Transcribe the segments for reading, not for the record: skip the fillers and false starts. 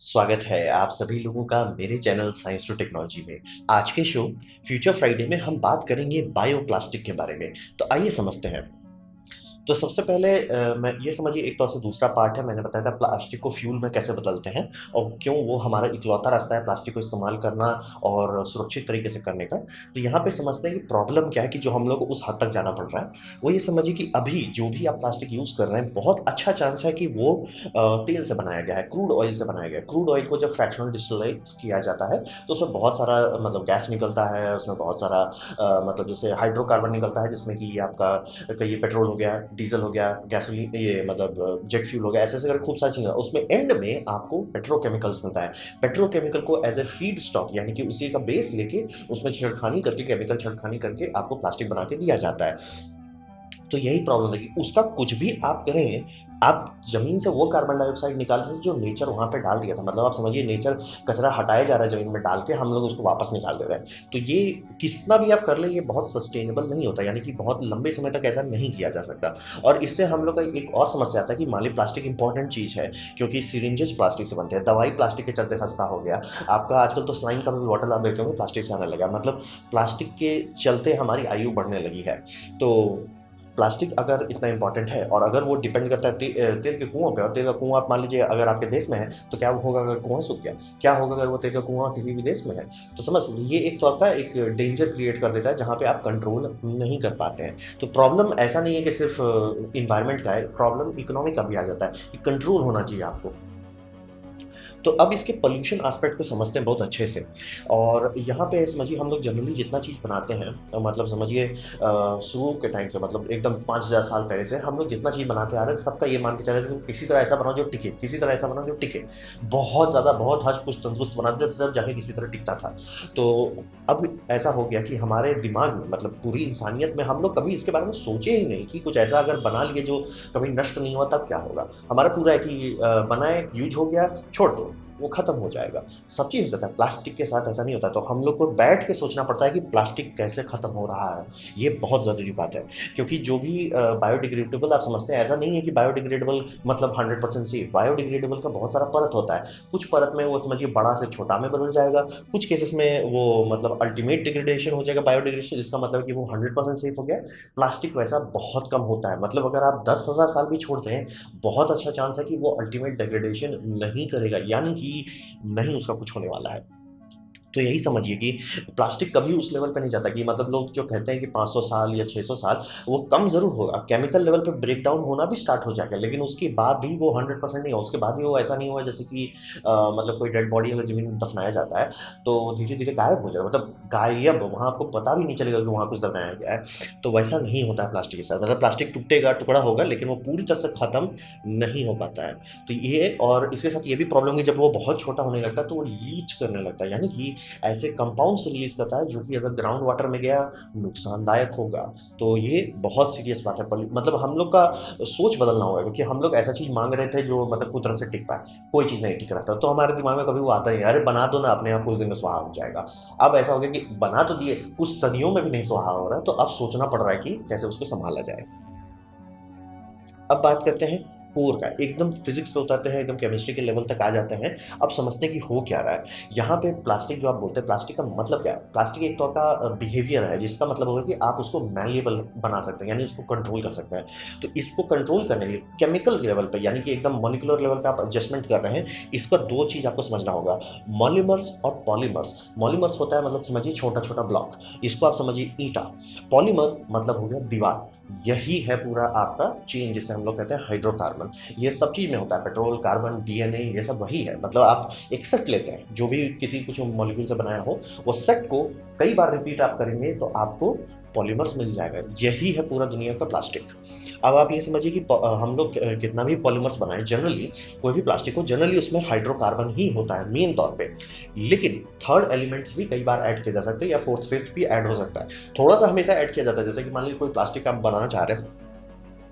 स्वागत है आप सभी लोगों का मेरे चैनल साइंस टू टेक्नोलॉजी में। आज के शो फ्यूचर फ्राइडे में हम बात करेंगे बायोप्लास्टिक के बारे में। तो आइए समझते हैं। तो सबसे पहले मैं ये समझिए, एक तो से दूसरा पार्ट है, मैंने बताया था प्लास्टिक को फ्यूल में कैसे बदलते हैं और क्यों वो हमारा इकलौता रास्ता है प्लास्टिक को इस्तेमाल करना और सुरक्षित तरीके से करने का। तो यहाँ पे समझते हैं कि प्रॉब्लम क्या है कि जो हम लोग को उस हद तक जाना पड़ रहा है। वो ये समझिए कि अभी जो भी आप प्लास्टिक यूज़ कर रहे हैं, बहुत अच्छा चांस है कि वो तेल से बनाया गया है, क्रूड ऑयल से बनाया गया है। क्रूड ऑयल को जब फ्रैक्शनल डिस्टिलेट किया जाता है तो उसमें बहुत सारा मतलब गैस निकलता है, उसमें बहुत सारा मतलब जैसे हाइड्रोकार्बन निकलता है, जिसमें कि आपका कहिए पेट्रोल हो गया, डीजल हो गया, गैसोलीन, ये मतलब जेट फ्यूल हो गया, ऐसे ऐसे करके खूब सारी चीज़ें। उसमें एंड में आपको पेट्रोकेमिकल्स मिलता है। पेट्रोकेमिकल को एज ए फीड स्टॉक यानी कि उसी का बेस लेके उसमें छेड़खानी करके, केमिकल छेड़खानी करके आपको प्लास्टिक बना के दिया जाता है। तो यही प्रॉब्लम है कि उसका कुछ भी आप करें, आप ज़मीन से वो कार्बन डाइऑक्साइड निकाल रहे थे जो नेचर वहाँ पे डाल दिया था। मतलब आप समझिए नेचर कचरा हटाया जा रहा है ज़मीन में डाल के, हम लोग उसको वापस निकाल दे रहे हैं। तो ये कितना भी आप कर लें, ये बहुत सस्टेनेबल नहीं होता, यानी कि बहुत लंबे समय तक ऐसा नहीं किया जा सकता। और इससे हम लोग का एक और समस्या आता है कि मान ली प्लास्टिक इंपॉर्टेंट चीज़ है, क्योंकि सिरिंजेस प्लास्टिक से बनते हैं, दवाई प्लास्टिक के चलते सस्ता हो गया। आपका आजकल तो साइन का भी बॉटल आप देखते हो प्लास्टिक से आने लगा। मतलब प्लास्टिक के चलते हमारी आयु बढ़ने लगी है। तो प्लास्टिक अगर इतना इंपॉर्टेंट है और अगर वो डिपेंड करता है तेल के कुओं पे, और तेल का कुआं आप मान लीजिए अगर आपके देश में है तो क्या होगा अगर कुआं सूख गया, क्या होगा अगर वो तेल का कुआं किसी भी देश में है। तो समझ ये एक तौर का एक डेंजर क्रिएट कर देता है जहाँ पे आप कंट्रोल नहीं कर पाते हैं। तो प्रॉब्लम ऐसा नहीं है कि सिर्फ इन्वायरमेंट का है, प्रॉब्लम इकोनॉमी का भी आ जाता है कि कंट्रोल होना चाहिए आपको। तो अब इसके पोल्यूशन एस्पेक्ट को समझते हैं बहुत अच्छे से। और यहाँ पे समझिए हम लोग जनरली जितना चीज़ बनाते हैं, मतलब समझिए शुरू के टाइम से, मतलब एकदम 5000 साल पहले से हम लोग जितना चीज़ बनाते आ रहे हैं, सबका ये मान के चल रहे थे कि किसी तरह ऐसा बनाओ जो टिके, किसी तरह ऐसा बनाओ जो टिके। बहुत ज़्यादा बहुत हज पुष्ट तंदुरुस्त बनाते थे तब जाके किसी तरह टिकता था। तो अब ऐसा हो गया कि हमारे दिमाग में, मतलब पूरी इंसानियत में, हम लोग कभी इसके बारे में सोचे ही नहीं कि कुछ ऐसा अगर बना लिए जो कभी नष्ट नहीं हुआ तब क्या होगा। हमारा पूरा है कि बनाए, यूज हो गया, छोड़ दो, वो खत्म हो जाएगा। सब चीज़ हो जाता है, प्लास्टिक के साथ ऐसा नहीं होता। तो हम लोग को बैठ के सोचना पड़ता है कि प्लास्टिक कैसे खत्म हो रहा है। ये बहुत ज़रूरी बात है, क्योंकि जो भी बायोडिग्रेडेबल आप समझते हैं, ऐसा नहीं है कि बायोडिग्रेडेबल मतलब 100% सेफ। बायोडिग्रेडेबल का बहुत सारा परत होता है। कुछ परत में वो समझिए बड़ा से छोटा में बदल जाएगा, कुछ केसेस में वो मतलब अल्टीमेट डिग्रेडेशन हो जाएगा, बायोडिग्रेडेशन, जिसका मतलब कि वो 100% सेफ हो गया। प्लास्टिक वैसा बहुत कम होता है। मतलब अगर आप 10,000 साल भी छोड़ते हैं, बहुत अच्छा चांस है कि वो अल्टीमेट डिग्रेडेशन नहीं करेगा, यानी कि नहीं उसका कुछ होने वाला है। तो यही समझिए कि प्लास्टिक कभी उस लेवल पे नहीं जाता कि मतलब लोग जो कहते हैं कि 500 साल या 600 साल, वो कम ज़रूर होगा, केमिकल लेवल पे ब्रेक डाउन होना भी स्टार्ट हो जाएगा, लेकिन उसके बाद भी वो 100% नहीं होगा। उसके बाद भी वो ऐसा नहीं हुआ जैसे कि मतलब कोई डेड बॉडी अगर ज़मीन में दफनाया जाता है तो धीरे-धीरे गायब हो जाएगा, मतलब गायब, वहाँ आपको पता भी नहीं चलेगा कि वहाँ कुछ दफनाया गया है। तो वैसा नहीं होता है प्लास्टिक के साथ। मतलब प्लास्टिक टूटेगा, टुकड़ा होगा, लेकिन वो पूरी तरह से खत्म नहीं हो पाता है। तो ये, और इसके साथ ये भी प्रॉब्लम है, जब वो बहुत छोटा होने लगता है तो वो लीच करने लगता है, यानी कि ऐसे कंपाउंड से रिलीज करता है जो कि अगर ग्राउंड वाटर में गया नुकसानदायक होगा। तो ये बहुत सीरियस बात है। मतलब हम लोग का सोच बदलना होगा, क्योंकि हम लोग ऐसा चीज़ मांग रहे थे जो मतलब कुछ तरह से टिक पाए, कोई चीज़ नहीं टिक रहा था। तो हमारे दिमाग में कभी वो आता है, अरे बना दो ना, अपने आप कुछ दिन में स्वाहा हो जाएगा। अब ऐसा हो गया कि बना तो दिए, कुछ सदियों में भी नहीं स्वाहा हो रहा है, तो अब सोचना पड़ रहा है कि कैसे उसको संभाला जाए। अब बात करते हैं कोर का, एकदम फिजिक्स पे उतरते हैं, एकदम केमिस्ट्री के लेवल तक आ जाते हैं। अब समझते हैं कि हो क्या रहा है यहाँ पे। प्लास्टिक जो आप बोलते हैं, प्लास्टिक का मतलब क्या है? प्लास्टिक एक तौर का बिहेवियर है, जिसका मतलब होगा कि आप उसको मैलिएबल बना सकते हैं, यानी उसको कंट्रोल कर सकते हैं। तो इसको कंट्रोल करने के लिए केमिकल लेवल पे, यानी कि एकदम मॉलिक्यूलर लेवल पे आप एडजस्टमेंट कर रहे हैं। इसका दो चीज़ आपको समझना होगा, मॉलिमर्स और पॉलीमर्स। मॉलिमर्स होता है मतलब समझिए छोटा छोटा ब्लॉक, इसको आप समझिए ईंटा। पॉलीमर मतलब हो गया दीवार। यही है पूरा आपका चेन, जिसे हम लोग कहते हैं हाइड्रोकार्बन। ये सब चीज़ में होता है, पेट्रोल, कार्बन, डीएनए, ये सब वही है। मतलब आप एक सेट लेते हैं जो भी किसी कुछ मॉलिक्यूल से बनाया हो, वो सेट को कई बार रिपीट आप करेंगे तो आपको पॉलीमर्स मिल जाएगा। यही है पूरा दुनिया का प्लास्टिक। अब आप ये समझिए कि हम लोग कितना भी पॉलीमर्स बनाए, जनरली कोई भी प्लास्टिक हो, जनरली उसमें हाइड्रोकार्बन ही होता है मेन तौर पे। लेकिन थर्ड एलिमेंट्स भी कई बार ऐड किए जा सकते हैं, या फोर्थ फिफ्थ भी ऐड हो सकता है। थोड़ा सा हमेशा ऐड किया जाता है, जैसे कि मान लीजिए कोई प्लास्टिक आप बनाना चाह रहे हैं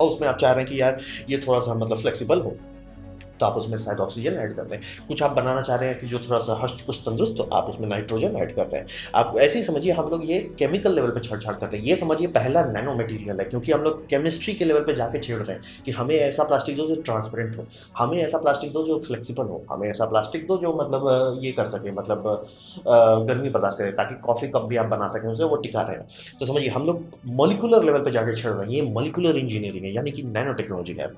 और उसमें आप चाह रहे हैं कि यार ये थोड़ा सा मतलब फ्लेक्सिबल हो, तो आप उसमें शायद ऑक्सीजन ऐड कर रहे हैं। कुछ आप बनाना चाह रहे हैं कि जो थोड़ा सा हष्ट पुष्ट तंदुरुस्त, तो आप उसमें नाइट्रोजन ऐड कर रहे हैं। आप ऐसे ही समझिए, हम लोग ये केमिकल लेवल पे छेड़छाड़ करते हैं। ये समझिए पहला नैनो मटेरियल है, क्योंकि हम लोग केमिस्ट्री के लेवल पे जाके छेड़ रहे हैं कि हमें ऐसा प्लास्टिक दो जो ट्रांसपेरेंट हो, हमें ऐसा प्लास्टिक दो जो फ्लेक्सिबल हो, हमें ऐसा प्लास्टिक दो जो मतलब ये कर सके, मतलब गर्मी बर्दाश्त करे, ताकि कॉफ़ी कप भी आप बना सकें उसे, वो टिका रहे। तो समझिए हम लोग मॉलिक्यूलर लेवल पे जाके छेड़ रहे हैं। ये मॉलिक्यूलर इंजीनियरिंग है, यानी कि नैनो टेक्नोलॉजी है।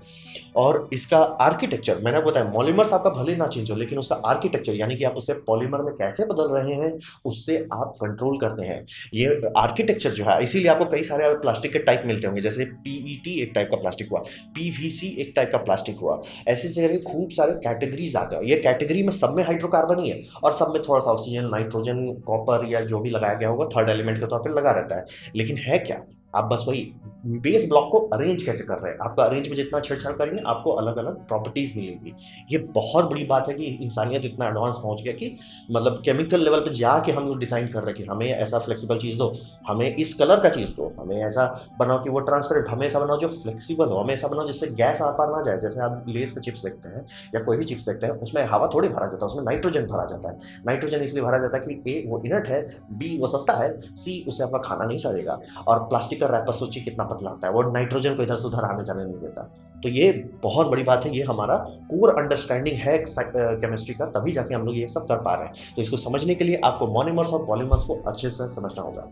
और इसका आर्किटेक्चर मैंने आपको बताया, पॉलीमर्स आपका भले ना चेंज हो, लेकिन उसका आर्किटेक्चर यानी कि आप उसे पॉलीमर में कैसे बदल रहे हैं, उससे आप कंट्रोल करते हैं। ये आर्किटेक्चर जो है, इसीलिए आपको कई सारे प्लास्टिक के टाइप मिलते होंगे, जैसे पीईटी एक टाइप का प्लास्टिक हुआ, पीवीसी एक टाइप का प्लास्टिक हुआ, ऐसे जगह खूब सारे कैटेगरीज आते हैं। ये कैटेगरी में सब में हाइड्रोकार्बन ही है, और सब में थोड़ा सा ऑक्सीजन, नाइट्रोजन, कॉपर या जो भी लगाया गया होगा थर्ड एलिमेंट के तौर पर लगा रहता है। लेकिन है क्या, आप बस वही बेस ब्लॉक को अरेंज कैसे कर रहे हैं। आपका अरेंज में जितना छेड़छाड़ करेंगे, आपको अलग अलग प्रॉपर्टीज मिलेंगी। ये बहुत बड़ी बात है कि इंसानियत इतना एडवांस पहुंच गया कि मतलब केमिकल लेवल पे जाके हम लोग डिसाइड कर रहे हैं कि हमें ऐसा फ्लेक्सिबल चीज़ दो, हमें इस कलर का चीज़ दो, हमें ऐसा बनाओ कि वो ट्रांसपेरेंट, हमें ऐसा बनाओ जो फ्लेक्सिबल हो, हमें ऐसा बनाओ जिससे गैस आर पार ना जाए। जैसे आप लेस के चिप्स देखते हैं या कोई भी चिप्स देखते हैं, उसमें हवा थोड़ी भरा जाता है, उसमें नाइट्रोजन भरा जाता है। नाइट्रोजन इसलिए भरा जाता है कि ए वो इनर्ट है, बी वो सस्ता है, सी उससे आपका खाना नहीं सड़ेगा। और प्लास्टिक का रैपर सोचिए कितना पतला होता है, वो नाइट्रोजन को इधर से उधर आने जाने नहीं देता। तो ये बहुत बड़ी बात है, ये हमारा कोर अंडरस्टैंडिंग है केमिस्ट्री का, तभी जाके हम लोग ये सब कर पा रहे हैं। तो इसको समझने के लिए आपको मोनोमर्स और पॉलीमर्स को अच्छे से समझना होगा।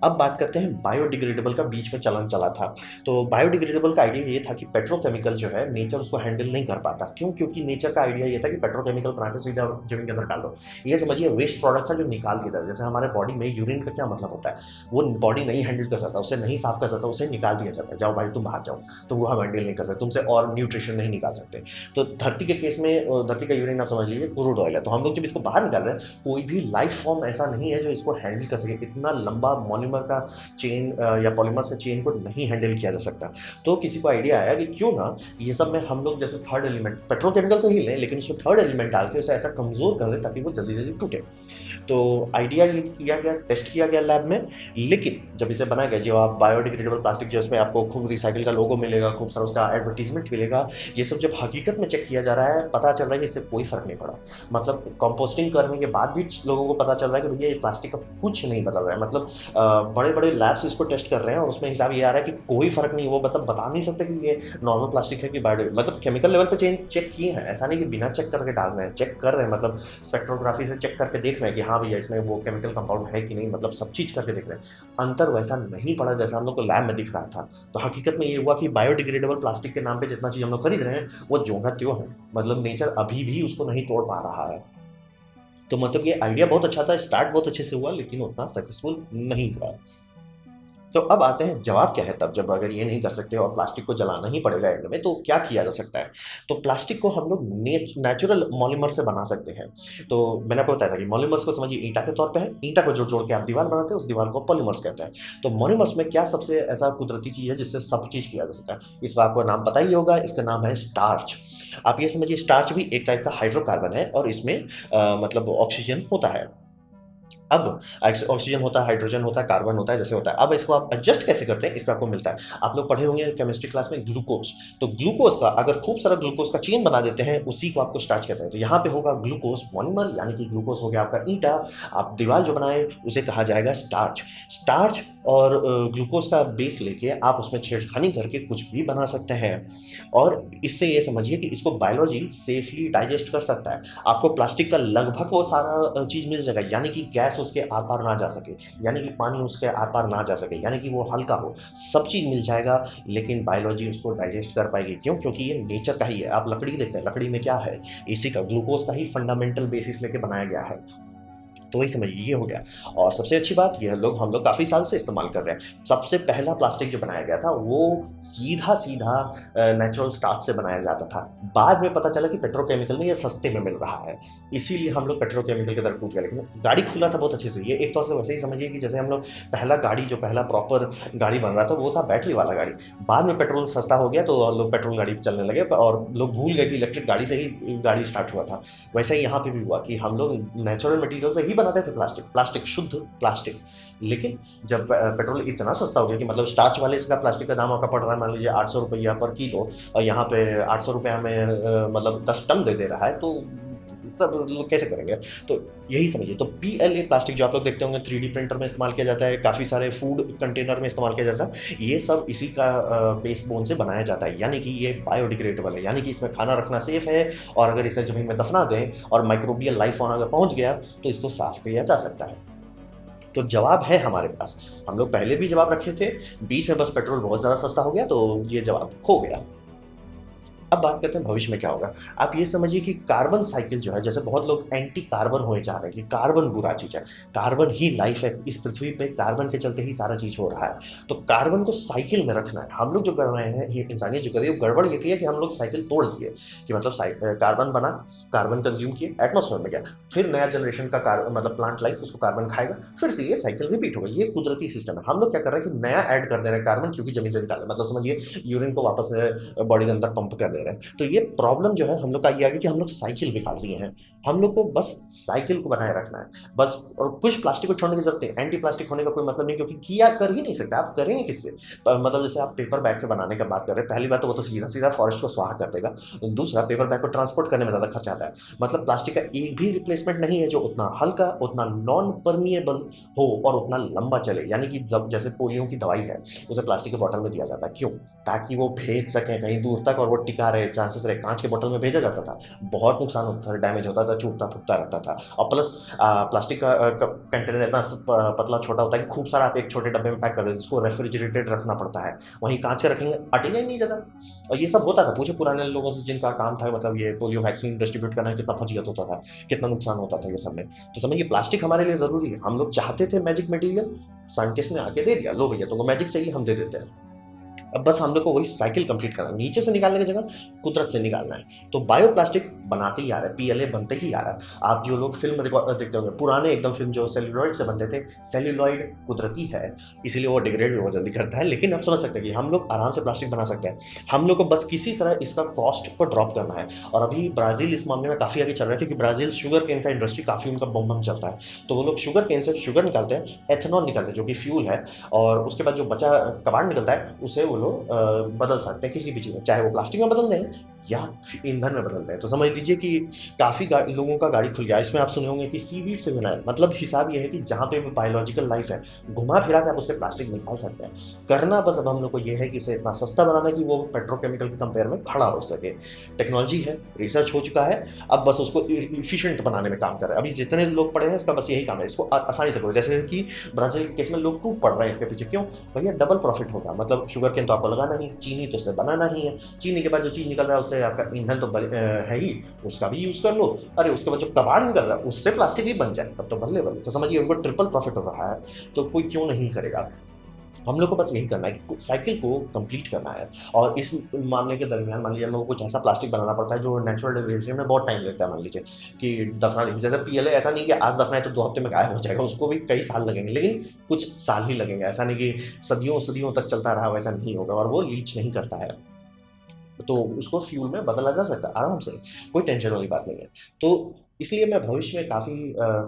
अब बात करते हैं बायोडिग्रेडेबल का। बीच में चलन चला था, तो बायोडिग्रेडेबल का आइडिया ये था कि पेट्रोकेमिकल जो है नेचर उसको हैंडल नहीं कर पाता। क्यों? क्योंकि नेचर का आइडिया ये था कि पेट्रोकेमिकल बना के सीधा जमीन के अंदर डाल दो। ये समझिए वेस्ट प्रोडक्ट था जो निकाल के जाए। जैसे हमारे बॉडी में यूरिन का क्या मतलब होता है, वो बॉडी नहीं हैंडल कर सकता, उसे नहीं साफ कर सकता, उसे निकाल दिया जाता है, जाओ भाई तुम बाहर जाओ। तो वो हम हैंडल नहीं कर सकते, तुमसे और न्यूट्रिशन नहीं निकाल सकते। तो धरती के केस में, धरती का यूरिन आप समझ लीजिए क्रूड ऑयल है, तो हम लोग जब इसको बाहर निकाल रहे हैं, कोई भी लाइफ फॉर्म ऐसा नहीं है जो इसको हैंडल कर सके। इतना लंबा मॉलिमर का चेन या पॉलीमर से चेन को नहीं हैंडल किया जा सकता। तो किसी को आइडिया आया कि क्यों ना ये सब में हम लोग जैसे थर्ड एलिमेंट पेट्रोकेमिकल से ही लें, लेकिन उसमें थर्ड एलिमेंट डाल के उसे ऐसा कमजोर कर दें ताकि वो जल्दी जल्दी टूटे। तो आइडिया ये किया गया, टेस्ट किया गया लैब में, लेकिन जब इसे बनाया गया, जो आप बायोडिग्रेडेबल प्लास्टिक जो इसमें आपको खूब रिसाइकिल का लोगो मिलेगा, खूब सारा उसका एडवर्टीजमेंट मिलेगा, ये सब जब हकीकत में चेक किया जा रहा है, पता चल रहा है कि इससे कोई फर्क नहीं पड़ा। मतलब कंपोस्टिंग करने के बाद भी लोगों को पता चल रहा है कि भैया ये प्लास्टिक का कुछ नहीं बदल रहा है। मतलब बड़े बड़े लैब्स इसको टेस्ट कर रहे हैं और उसमें हिसाब ये आ रहा है कि कोई फर्क नहीं। वो मतलब बता नहीं सकते कि ये नॉर्मल प्लास्टिक है कि बायो, मतलब केमिकल लेवल पे चेक किए हैं, ऐसा नहीं कि बिना चेक करके डाल रहे हैं, चेक कर रहे हैं, मतलब स्पेक्ट्रोग्राफी से चेक करके देख रहे हैं कि हाँ भैया इसमें वो केमिकल कंपाउंड है कि नहीं, मतलब सब चीज़ करके देख रहे हैं। अंतर वैसा नहीं पड़ा जैसा हम लोग को लैब में दिख रहा था। तो हकीकत में ये हुआ कि बायोडिग्रेडेबल प्लास्टिक के नाम पे जितना चीज़ हम लोग खरीद रहे हैं वो ज्यों का त्यों है, मतलब नेचर अभी भी उसको नहीं तोड़ पा रहा है। तो मतलब ये आइडिया बहुत अच्छा था, स्टार्ट बहुत अच्छे से हुआ, लेकिन उतना सक्सेसफुल नहीं हुआ। तो अब आते हैं जवाब क्या है तब, जब अगर ये नहीं कर सकते और प्लास्टिक को जलाना ही पड़ेगा एंड में, तो क्या किया जा सकता है। तो प्लास्टिक को हम लोग नेचुरल मॉलिमर से बना सकते हैं। तो मैंने आपको बताया था कि मॉलिमर्स को समझिए ईंटा के तौर पे है, ईंटा को जोड़ जोड़ के आप दीवार बनाते हैं, उस दीवार को पॉलीमर्स कहते हैं। तो मॉलिमर्स में क्या सबसे ऐसा कुदरती चीज़ है जिससे सब चीज़ किया जा सकता है, इस बात को नाम पता ही होगा, इसका नाम है स्टार्च। आप ये समझिए स्टार्च भी एक टाइप का हाइड्रोकार्बन है और इसमें मतलब ऑक्सीजन होता है। अब ऑक्सीजन होता है, हाइड्रोजन होता है, कार्बन होता है, जैसे होता है। अब इसको आप एडजस्ट कैसे करते हैं, इस पर आपको मिलता है। आप लोग पढ़े होंगे केमिस्ट्री क्लास में ग्लूकोज। तो ग्लूकोज का अगर खूब सारा ग्लूकोज का चेन बना देते हैं, उसी को आपको स्टार्च कहते हैं। तो यहाँ पे होगा ग्लूकोज मॉनिमर, यानी कि ग्लूकोज हो गया आपका ईंटा, आप दीवार जो बनाए उसे कहा जाएगा स्टार्च। स्टार्च और ग्लूकोज का बेस लेके आप उसमें छेड़खानी करके कुछ भी बना सकते हैं। और इससे ये समझिए कि इसको बायोलॉजी सेफली डाइजेस्ट कर सकता है। आपको प्लास्टिक का लगभग वो सारा चीज़ मिल जाएगा, यानी कि गैस उसके आर पार ना जा सके, यानी कि पानी उसके आर पार ना जा सके, यानी कि वो हल्का हो, सब चीज़ मिल जाएगा। लेकिन बायोलॉजी उसको डाइजेस्ट कर पाएगी, क्यों? क्योंकि ये नेचर का ही है। आप लकड़ी देखते हैं, लकड़ी में क्या है, इसी का ग्लूकोज का ही फंडामेंटल बेसिस लेके बनाया गया है। तो वही समझिए ये हो गया। और सबसे अच्छी बात ये हम लोग काफ़ी साल से इस्तेमाल कर रहे हैं। सबसे पहला प्लास्टिक जो बनाया गया था वो सीधा सीधा नेचुरल स्टार्च से बनाया जाता था। बाद में पता चला कि पेट्रोकेमिकल में ये सस्ते में मिल रहा है, इसीलिए हम लोग पेट्रोकेमिकल की तरफ कूद गए। लेकिन गाड़ी खुला था बहुत अच्छे से। ये एक तौर से वैसे ही समझिए कि जैसे हम लोग पहला गाड़ी, जो पहला प्रॉपर गाड़ी बन रहा था वो था बैटरी वाला गाड़ी। बाद में पेट्रोल सस्ता हो गया तो लोग पेट्रोल गाड़ी चलने लगे और लोग भूल गए कि इलेक्ट्रिक गाड़ी से ही गाड़ी स्टार्ट हुआ था। वैसे ही यहाँ पे भी हुआ कि हम लोग नेचुरल मटेरियल से ही बनाते थे प्लास्टिक, प्लास्टिक शुद्ध प्लास्टिक। लेकिन जब पेट्रोल इतना सस्ता हो गया कि मतलब स्टार्च वाले इसका प्लास्टिक का दाम आपका पड़ रहा है मान लीजिए 800 रुपया पर किलो, और यहाँ पे 800 रुपया में मतलब 10 टन दे रहा है, तो तब लोग कैसे करेंगे? तो यही समझिए। तो पीएलए प्लास्टिक जो आप लोग देखते होंगे 3D प्रिंटर में इस्तेमाल किया जाता है, काफ़ी सारे फूड कंटेनर में इस्तेमाल किया जाता है, ये सब इसी का बेस बोन से बनाया जाता है, यानी कि ये बायोडिग्रेडेबल है, यानी कि इसमें खाना रखना सेफ है, और अगर इसे ज़मीन में दफना दें और माइक्रोबियल लाइफ वहाँ अगर पहुँच गया तो इसको साफ किया जा सकता है। तो जवाब है हमारे पास। हम लोग पहले भी जवाब रखे थे, बीच में बस पेट्रोल बहुत ज़्यादा सस्ता हो गया तो ये जवाब खो गया। अब बात करते हैं भविष्य में क्या होगा। आप ये समझिए कि कार्बन साइकिल जो है, जैसे बहुत लोग एंटी कार्बन होने जा रहे हैं कि कार्बन बुरा चीज़ है, कार्बन ही लाइफ है इस पृथ्वी पे, कार्बन के चलते ही सारा चीज़ हो रहा है। तो कार्बन को साइकिल में रखना है। हम लोग जो कर रहे हैं, ये इंसानियत जो कर रही है, गड़बड़ ये की है कि हम लोग साइकिल तोड़ दिए कि मतलब कार्बन बना, कार्बन कंज्यूम किए, एटमोसफेयर में गया, फिर नया जनरेशन का मतलब प्लांट लाइफ उसको कार्बन खाएगा, फिर से ये साइकिल रिपीट होगा। ये कुदरती सिस्टम है। हम लोग क्या कर रहे हैं कि नया ऐड कर दे रहे हैं कार्बन, क्योंकि जमीन से निकाल रहे हैं, मतलब समझिए यूरिन को वापस बॉडी के अंदर पंप कर दे रहे हैं। तो ये प्रॉब्लम जो है हम लोग का ये आ गया कि हम लोग साइकिल निकाल दिए हैं। हम लोग को बस साइकिल को बनाए रखना है बस, और कुछ प्लास्टिक को छोड़ने की जरूरत नहीं। एंटी प्लास्टिक होने का कोई मतलब नहीं, क्योंकि किया कर ही नहीं सकते। आप करेंगे किससे? मतलब जैसे आप पेपर बैग से बनाने का बात कर रहे हैं, पहली बात तो वो तो सीधा सीधा फॉरेस्ट को स्वाहा कर देगा। दूसरा, पेपर बैग को ट्रांसपोर्ट करने में ज़्यादा खर्चा आता है। मतलब प्लास्टिक का एक भी रिप्लेसमेंट नहीं है जो उतना हल्का, उतना नॉन परमिएबल हो और उतना लंबा चले। यानी कि जब जैसे पोलियो की दवाई है, उसे प्लास्टिक के बॉटल में दिया जाता है, क्यों? ताकि वो भेज सकें कहीं दूर तक और वो टिका रहे, चांसेस रहे। कांच के बोतल में भेजा जाता था, बहुत नुकसान होता था, डैमेज होता था, छूटता फूटता रहता था। और प्लस प्लास्टिक का कंटेनर इतना पतला छोटा होता है कि खूब सारा आप एक छोटे डब्बे में पैक कर देते, जिसको रेफ्रिजरेटेड रखना पड़ता है। वहीं कांच के रखेंगे, अटेगा ही नहीं ज़्यादा। और ये सब होता था। पूछे पुराने लोगों से जिनका काम था मतलब ये पोलियो वैक्सीन डिस्ट्रीब्यूट करना, कितना फजीहत होता था, कितना नुकसान होता था ये सब में। तो समझिए प्लास्टिक हमारे लिए ज़रूरी है। हम लोग चाहते थे मैजिक मटेरियल, साइंटिस्ट ने आके दे दिया, लो भैया तुमको मैजिक चाहिए, हम दे देते हैं। अब बस हम लोग को वही साइकिल कंप्लीट करना है, नीचे से निकालने की जगह कुदरत से निकालना है। तो बायोप्लास्टिक बनाते ही आ रहा है, पीएलए बनते ही आ रहा है। आप जो लोग फिल्म देखते होंगे, पुराने एकदम फिल्म जो सेल्यूलॉइड से बनते थे, सेल्यूलॉइड कुदरती है, इसीलिए वो डिग्रेड भी बहुत जल्दी करता है। लेकिन आप समझ सकते हैं कि हम लोग आराम से प्लास्टिक बना सकते हैं। हम लोग को बस किसी तरह इसका कॉस्ट को ड्रॉप करना है। और अभी ब्राज़ील इस मामले में काफ़ी आगे चल रहा है, क्योंकि ब्राज़ील शुगर केन का इंडस्ट्री काफ़ी उनका बम बम चलता है। तो वो लोग शुगर केन से शुगर निकालते हैं, एथेनॉल निकालते हैं जो कि फ्यूल है, और उसके बाद जो बचा कबाड़ निकलता है उसे वो लोग बदल सकते हैं किसी भी चीज़ में, चाहे वो प्लास्टिक में बदल दें या ईंधन में बदल दें। तो समझ लीजिए कि काफ़ी लोगों का गाड़ी खुल गया। इसमें आप सुने होंगे कि सीवीड से बना है, मतलब हिसाब ये है कि जहाँ पे बायोलॉजिकल लाइफ है, घुमा फिरा के आप उससे प्लास्टिक निकाल सकते हैं। करना बस अब हम लोग को ये है कि इसे इतना सस्ता बनाना कि वो पेट्रोकेमिकल के कंपेयर में खड़ा हो सके। टेक्नोलॉजी है, रिसर्च हो चुका है, अब बस उसको इफिशिएंट बनाने में काम कर रहे हैं। अभी जितने लोग पढ़े हैं इसका बस यही काम है, इसको आसानी से करो। जैसे कि ब्राज़ील के केस में लोग टूट पड़ रहे हैं इसके पीछे, क्यों? भैया डबल प्रॉफिट होगा। मतलब शुगर केन तो आपको लगाना ही, चीनी तो उससे बनाना ही है, चीनी के बाद जो चीज़ निकल रहा है उससे आपका ईंधन तो है ही, उसका भी यूज़ कर लो। अरे उसके बाद जो कबाड़ निकल रहा है उससे प्लास्टिक भी बन जाए, तब तो बल्ले बल्ले। तो समझिए उनको ट्रिपल प्रॉफिट हो रहा है, तो कोई क्यों नहीं करेगा? हम लोग को बस यही करना है कि साइकिल को कंप्लीट करना है। और इस मामले के दरमियान मान लीजिए हम लोगों को कुछ ऐसा प्लास्टिक बनाना पड़ता है जो नेचुरल डिग्रेडेशन में बहुत टाइम लगता है। मान लीजिए कि दफना, जैसे पीएलए ऐसा नहीं कि आज दफनाए तो 2 हफ्ते में गायब हो जाएगा, उसको भी कई साल लगेंगे, लेकिन कुछ साल ही लगेंगे। ऐसा नहीं कि सदियों सदियों तक चलता रहा, वैसा नहीं होगा। और वो लीच नहीं करता है, तो उसको फ्यूल में बदला जा सकता है आराम से, कोई टेंशन वाली बात नहीं है। तो इसलिए मैं भविष्य में काफ़ी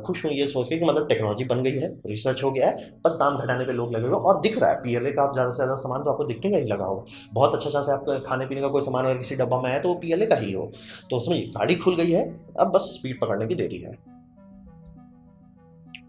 खुश हूँ ये सोच के कि मतलब टेक्नोलॉजी बन गई है, रिसर्च हो गया है, बस दाम घटाने पे लोग लगे हुए हैं। और दिख रहा है पीएलए का, आप ज़्यादा से ज़्यादा सामान तो आपको दिखने का ही लगा होगा। बहुत अच्छा से आपका खाने पीने का कोई सामान अगर किसी डब्बा में है तो वो पीएलए का ही हो। तो समझिए गाड़ी खुल गई है, अब बस स्पीड पकड़ने की देरी है।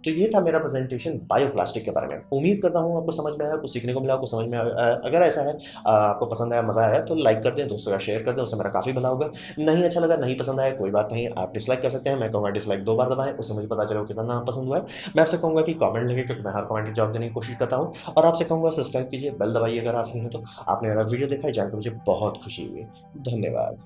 तो ये था मेरा प्रेजेंटेशन बायोप्लास्टिक के बारे में। उम्मीद करता हूँ आपको समझ में आया, कुछ सीखने को मिला, आपको समझ में आया। अगर ऐसा है, आपको पसंद आया, मज़ा आया, तो लाइक कर दें, दोस्तों का शेयर कर दें, उससे मेरा काफ़ी भला होगा। नहीं अच्छा लगा, नहीं पसंद आया, कोई बात नहीं, आप डिसलाइक कर सकते हैं। मैं कहूँगा डिसलाइक 2 बार दबाएं, उससे मुझे पता चले कितना पसंद हुआ है। मैं आपसे कहूँगा कि कमेंट लिखें, क्योंकि मैं हर कमेंट की जवाब देने की कोशिश करता हूँ। और आपसे कहूँगा सब्सक्राइब कीजिए, बेल दबाइए अगर आप नहीं हैं तो। आपने मेरा वीडियो देखा है, जान के मुझे बहुत खुशी हुई। धन्यवाद।